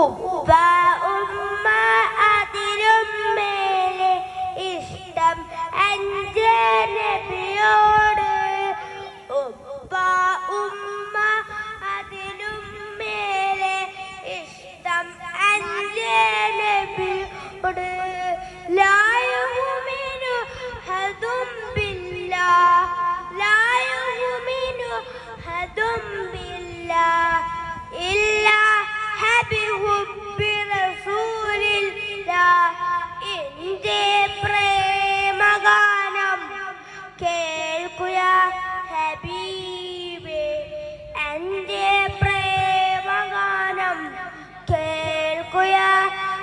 ഉപ്പ ഉമ്മ അതിലും മേലെ ഇഷ്ടം എൻ്റെ നബിയോട്. ഉപ്പ ഉമ്മ അതിലും മേലെ ഇഷ്ടം എൻ്റെ നബിയോട്. ലാ യുമിനു അഹദും ബില്ലാഹ് ലാ യുമിനു അഹദും ബില്ലാഹ് ഇല്ലാ ഹബിഹുബ്ബി റസൂലില്ലാഹ്. എൻ്റെ പ്രേമഗാനം കേൾക്കുക ഹബീബേ, എൻ്റെ പ്രേമഗാനം കേൾക്കുക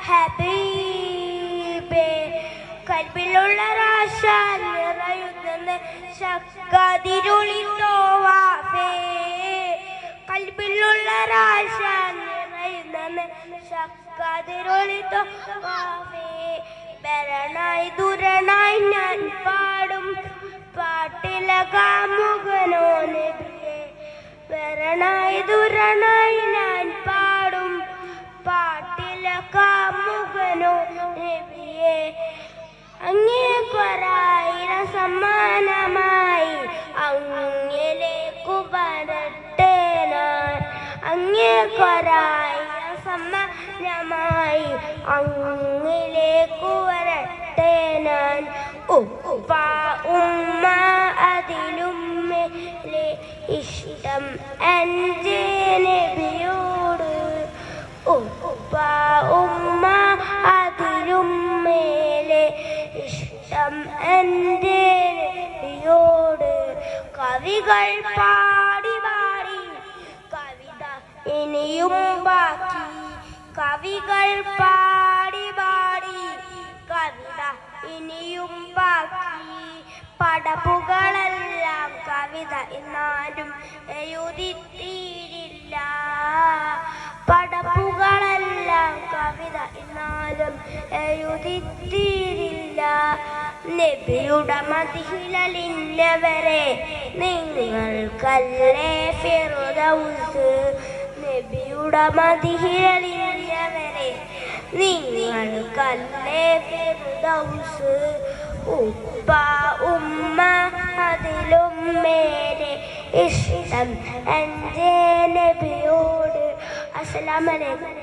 ഹബീബേ. കൽബിലുള്ള രാശ നിറയുന്ന ശക്കതിരുളിത്തോവാഫേ. കൽബിലുള്ള രാശ നിറയുന്ന ശക്കതിരുളിത്തോവാഫേ. ബരണായി ദുരണായി ഞാൻ പാടും പാട്ടിലെ കാമുകനോ നബിയേ. ബരണായി ദുരണായി ഞാൻ പാടും പാട്ടിലെ കാമുകനോ നബിയേ. അങ്ങേക്കൊരായിരം സമ്മാനമായി അങ്ങിലേക്കു വരട്ടെ ഞാൻ. അങ്ങേക്കൊരായിരം സമ്മാനമായി അങ്ങിലേക്കു വരട്ടെ ഞാൻ. ഉപ്പ ഉമ്മ അതിലും മേലെ ഇഷ്ടം എൻ്റെ നബിയോട്. ഉപ്പ ഉമ്മ അതിലും മേലെ ഇഷ്ടം എൻ്റെ നബിയോട്. കവികൾ പാടി പാടി കവിത ഇനിയും ബാക്കി. കവികൾ പാടി പാടി കവിത ഇനിയും ബാക്കി. പടപ്പുകളെല്ലാം കവിത എന്നാലും എഴുതിത്തീരില്ല. പടപ്പുകളെല്ലാം കവിത എന്നാലും എഴുതിത്തീരില്ല. നബിയുടെ മദിഹിലലിന്നവരെ നിങ്ങൾക്കല്ലേ ഫിർദൗസ്. നബിയുടെ മദിഹിലലിന്നവരെ നിങ്ങൾക്കല്ലേ ഫിർദൗസ്. ഉപ്പ ഉമ്മ അതിലും മേലെ ഇഷ്ടം എൻ്റെ നബിയോട്. അസ്സലാമു അലൈക്കും.